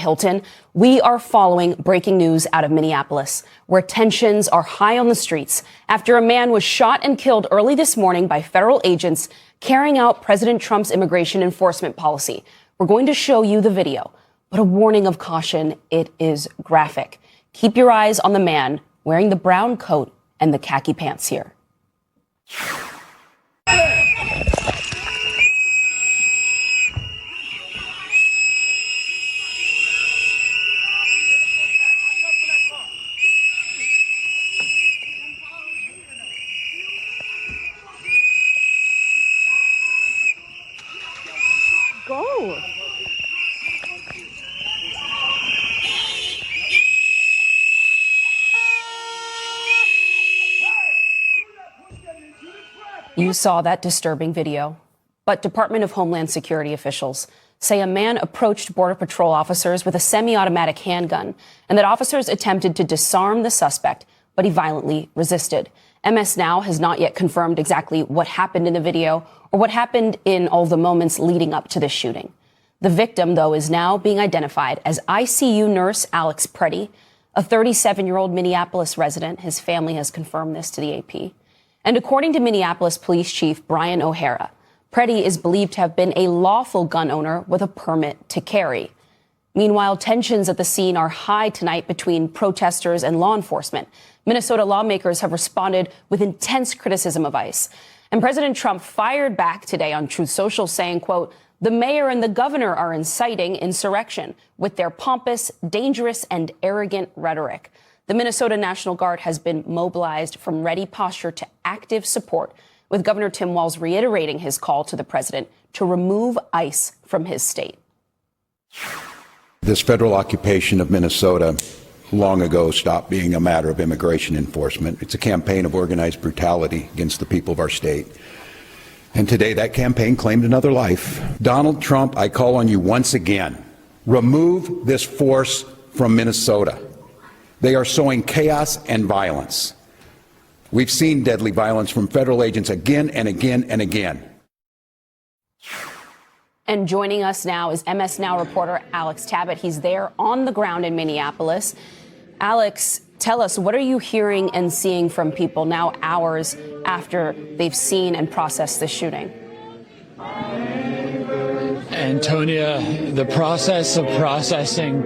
Hilton, we are following breaking news out of Minneapolis, where tensions are high on the streets after a man was shot and killed early this morning by federal agents carrying out President Trump's immigration enforcement policy. We're going to show you the video, but a warning of caution, it is graphic. Keep your eyes on the man wearing the brown coat and the khaki pants here. Go. You saw that disturbing video. But Department of Homeland Security officials say a man approached Border Patrol officers with a semi-automatic handgun and that officers attempted to disarm the suspect, but he violently resisted. MS Now has not yet confirmed exactly what happened in the video or what happened in all the moments leading up to the shooting. The victim, though, is now being identified as ICU nurse Alex Preddy, a 37-year-old Minneapolis resident. His family has confirmed this to the AP. And according to Minneapolis Police Chief Brian O'Hara, Preddy is believed to have been a lawful gun owner with a permit to carry. Meanwhile, tensions at the scene are high tonight between protesters and law enforcement. Minnesota lawmakers have responded with intense criticism of ICE. And President Trump fired back today on Truth Social saying, quote, "The mayor and the governor are inciting insurrection with their pompous, dangerous, and arrogant rhetoric." The Minnesota National Guard has been mobilized from ready posture to active support, with Governor Tim Walz reiterating his call to the president to remove ICE from his state. This federal occupation of Minnesota long ago stopped being a matter of immigration enforcement. It's a campaign of organized brutality against the people of our state. And today that campaign claimed another life. Donald Trump, I call on you once again, remove this force from Minnesota. They are sowing chaos and violence. We've seen deadly violence from federal agents again and again and again. And joining us now is MS Now reporter Alex Tabbitt. He's there on the ground in Minneapolis. Alex, tell us, what are you hearing and seeing from people now hours after they've seen and processed this shooting? Antonia, the process of processing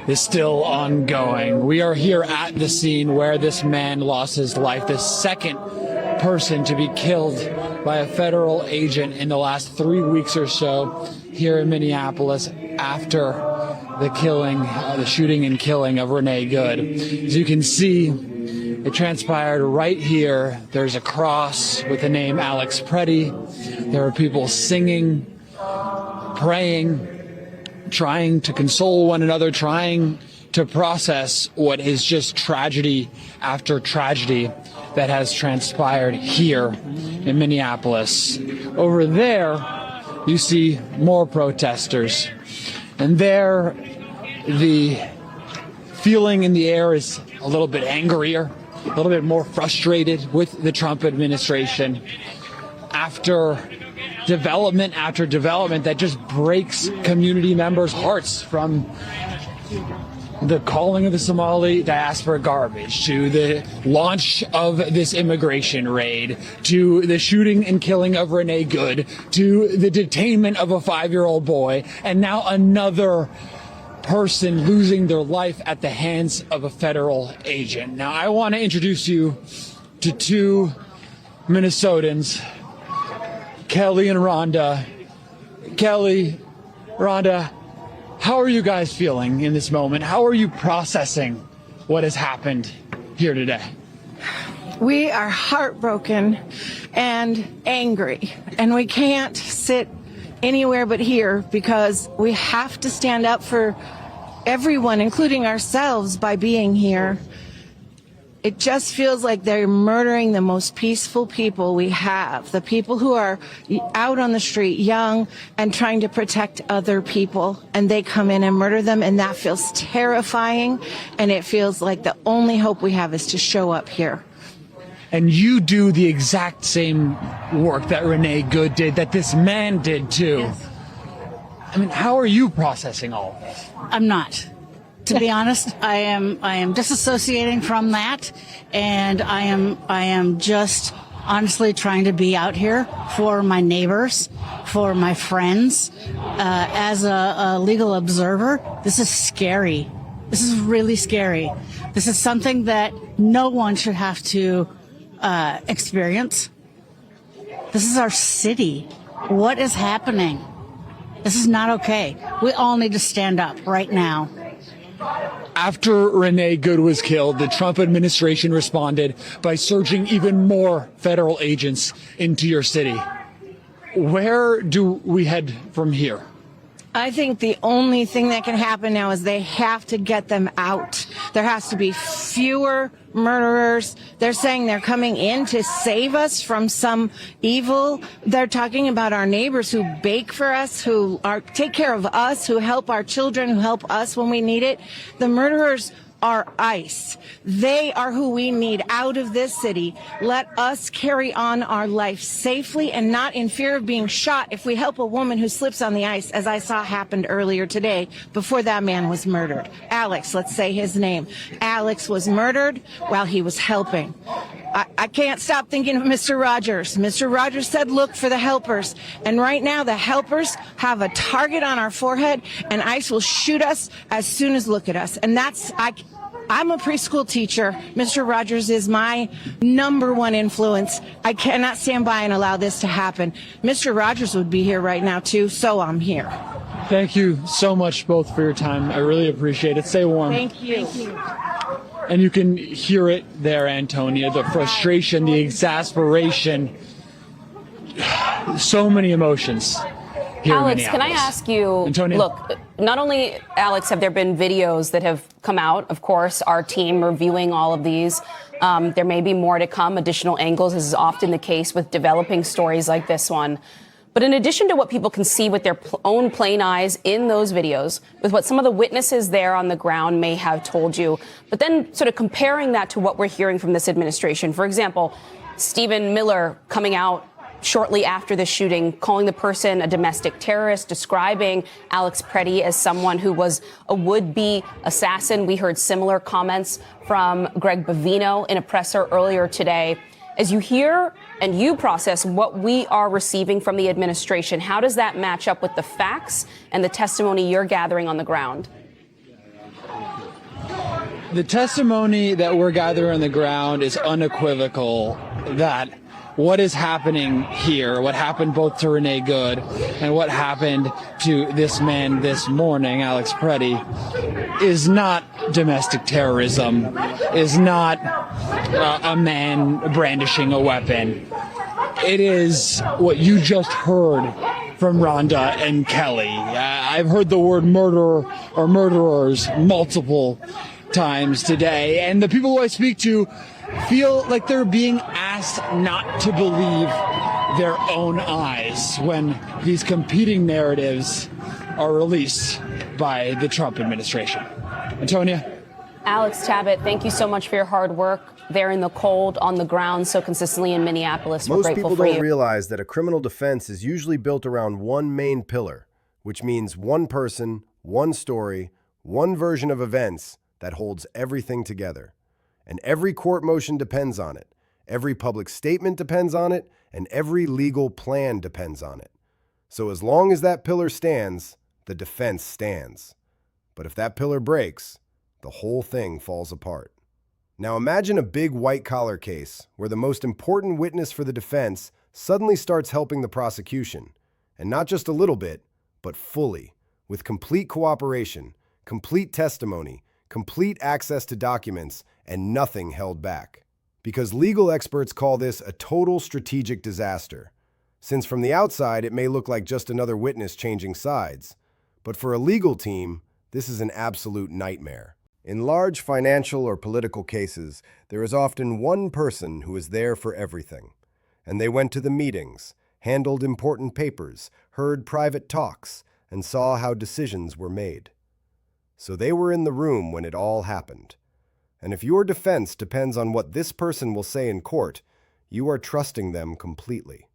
is still ongoing. We are here at the scene where this man lost his life, the second person to be killed by a federal agent in the last 3 weeks or so here in Minneapolis after the shooting and killing of Renee Good. As you can see, it transpired right here. There's a cross with the name Alex Preddy. There are people singing, praying, trying to console one another, trying to process what is just tragedy after tragedy that has transpired here in Minneapolis. Over there, you see more protesters. And there, the feeling in the air is a little bit angrier, a little bit more frustrated with the Trump administration after development after development that just breaks community members' hearts, from the calling of the Somali diaspora garbage, to the launch of this immigration raid, to the shooting and killing of Renee Good, to the detainment of a 5-year-old boy, and now another person losing their life at the hands of a federal agent. Now, I want to introduce you to two Minnesotans, Kelly and Rhonda. Kelly, Rhonda, how are you guys feeling in this moment? How are you processing what has happened here today? We are heartbroken and angry, and we can't sit anywhere but here because we have to stand up for everyone, including ourselves, by being here. It just feels like they're murdering the most peaceful people we have, the people who are out on the street, young, and trying to protect other people, and they come in and murder them, and that feels terrifying, and it feels like the only hope we have is to show up here. And you do the exact same work that Renee Good did, that this man did too. Yes. I mean, how are you processing all of this? I'm not. To be honest, I am disassociating from that, and I am just honestly trying to be out here for my neighbors, for my friends. As a legal observer, this is scary. This is really scary. This is something that no one should have to experience. This is our city. What is happening? This is not okay. We all need to stand up right now. After Renee Good was killed, the Trump administration responded by surging even more federal agents into your city. Where do we head from here? I think the only thing that can happen now is they have to get them out. There has to be fewer murderers. They're saying they're coming in to save us from some evil. They're talking about our neighbors who bake for us, who take care of us, who help our children, who help us when we need it. The murderers are ICE. They are who we need out of this city. Let us carry on our life safely and not in fear of being shot if we help a woman who slips on the ice, as I saw happened earlier today before that man was murdered. Alex, let's say his name. Alex was murdered while he was helping. I can't stop thinking of Mr. Rogers. Mr. Rogers said, look for the helpers. And right now, the helpers have a target on our forehead, and ICE will shoot us as soon as look at us. And I'm a preschool teacher. Mr. Rogers is my number one influence. I cannot stand by and allow this to happen. Mr. Rogers would be here right now, too, so I'm here. Thank you so much both for your time. I really appreciate it. Stay warm. Thank you. Thank you. And you can hear it there, Antonia, the frustration, the exasperation, so many emotions here Alex, in can I Minneapolis. ask you, Antonia? look, not only, Alex, have there been videos that have come out, of course, our team reviewing all of these. There may be more to come, additional angles, as is often the case with developing stories like this one. But in addition to what people can see with their own plain eyes in those videos, with what some of the witnesses there on the ground may have told you, but then sort of comparing that to what we're hearing from this administration. For example, Stephen Miller coming out shortly after the shooting, calling the person a domestic terrorist, describing Alex Preddy as someone who was a would-be assassin. We heard similar comments from Greg Bovino in a presser earlier today. As you hear and you process what we are receiving from the administration, how does that match up with the facts and the testimony you're gathering on the ground? The testimony that we're gathering on the ground is unequivocal that what is happening here, what happened both to Renee Good and what happened to this man this morning, Alex Preddy, is not domestic terrorism, is not a man brandishing a weapon. It is what you just heard from Rhonda and Kelly. I've heard the word murderer or murderers multiple times today, and the people who I speak to feel like they're being asked not to believe their own eyes when these competing narratives are released by the Trump administration. Antonia? Alex Tabbitt, thank you so much for your hard work there in the cold, on the ground, so consistently in Minneapolis. We're Most grateful people for don't you. realize that a criminal defense is usually built around one main pillar, which means one person, one story, one version of events that holds everything together. And every court motion depends on it. Every public statement depends on it, and every legal plan depends on it. So as long as that pillar stands, the defense stands. But if that pillar breaks, the whole thing falls apart. Now imagine a big white-collar case where the most important witness for the defense suddenly starts helping the prosecution, and not just a little bit, but fully, with complete cooperation, complete testimony, complete access to documents, and nothing held back. Because legal experts call this a total strategic disaster, since from the outside it may look like just another witness changing sides. But for a legal team, this is an absolute nightmare. In large financial or political cases, there is often one person who is there for everything. And they went to the meetings, handled important papers, heard private talks, and saw how decisions were made. So they were in the room when it all happened. And if your defense depends on what this person will say in court, you are trusting them completely.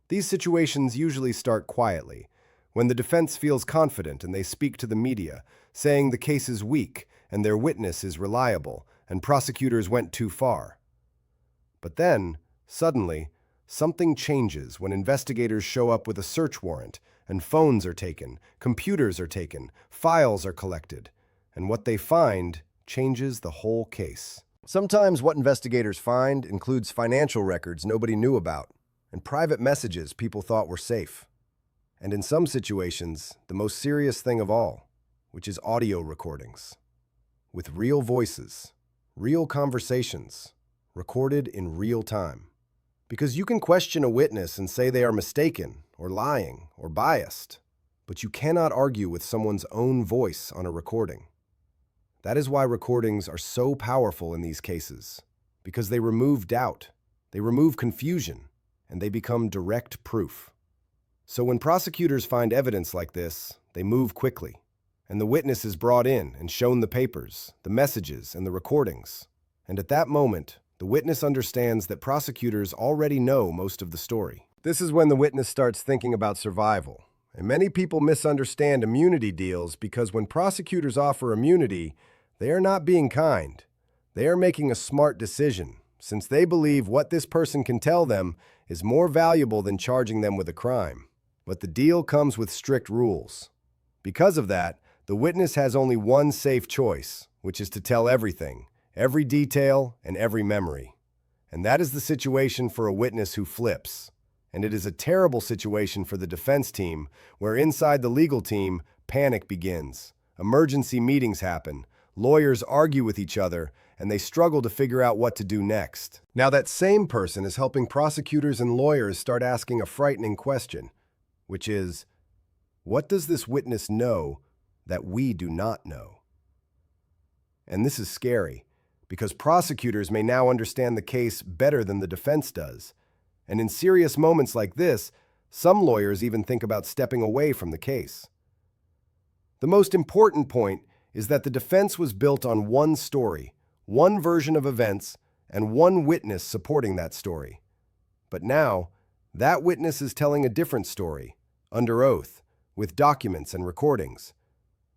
These situations usually start quietly, when the defense feels confident and they speak to the media, saying the case is weak and their witness is reliable and prosecutors went too far. But then, suddenly, something changes when investigators show up with a search warrant and phones are taken, computers are taken, files are collected, and what they find changes the whole case. Sometimes what investigators find includes financial records nobody knew about and private messages people thought were safe. And in some situations, the most serious thing of all, which is audio recordings, with real voices, real conversations, recorded in real time. Because you can question a witness and say they are mistaken, or lying, or biased, but you cannot argue with someone's own voice on a recording. That is why recordings are so powerful in these cases, because they remove doubt, they remove confusion, and they become direct proof. So when prosecutors find evidence like this, they move quickly, and the witness is brought in and shown the papers, the messages, and the recordings. And at that moment, the witness understands that prosecutors already know most of the story. This is when the witness starts thinking about survival. And many people misunderstand immunity deals because when prosecutors offer immunity, they are not being kind. They are making a smart decision, since they believe what this person can tell them is more valuable than charging them with a crime. But the deal comes with strict rules. Because of that, the witness has only one safe choice, which is to tell everything, every detail, and every memory. And that is the situation for a witness who flips. And it is a terrible situation for the defense team, where inside the legal team, panic begins. Emergency meetings happen, lawyers argue with each other, and they struggle to figure out what to do next. Now that same person is helping prosecutors and lawyers start asking a frightening question, which is, what does this witness know that we do not know? And this is scary, because prosecutors may now understand the case better than the defense does. And in serious moments like this, some lawyers even think about stepping away from the case. The most important point is that the defense was built on one story, one version of events, and one witness supporting that story. But now, that witness is telling a different story, under oath, with documents and recordings.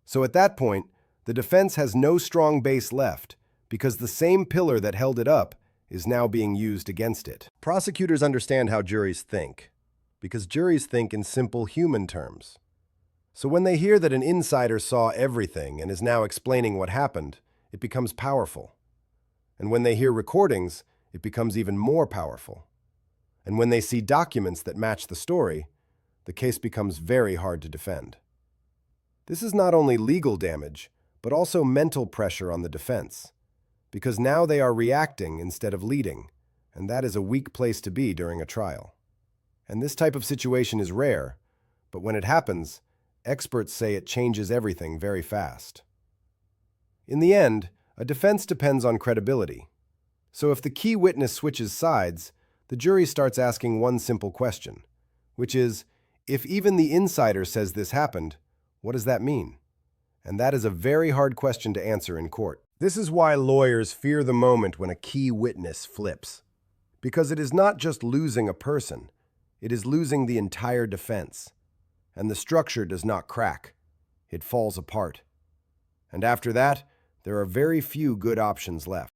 So at that point, the defense has no strong base left, because the same pillar that held it up is now being used against it. Prosecutors understand how juries think, because juries think in simple human terms. So when they hear that an insider saw everything and is now explaining what happened, it becomes powerful. And when they hear recordings, it becomes even more powerful. And when they see documents that match the story, the case becomes very hard to defend. This is not only legal damage, but also mental pressure on the defense, because now they are reacting instead of leading, and that is a weak place to be during a trial. And this type of situation is rare, but when it happens, experts say it changes everything very fast. In the end, a defense depends on credibility. So if the key witness switches sides, the jury starts asking one simple question, which is, if even the insider says this happened, what does that mean? And that is a very hard question to answer in court. This is why lawyers fear the moment when a key witness flips. Because it is not just losing a person, it is losing the entire defense. And the structure does not crack. It falls apart. And after that, there are very few good options left.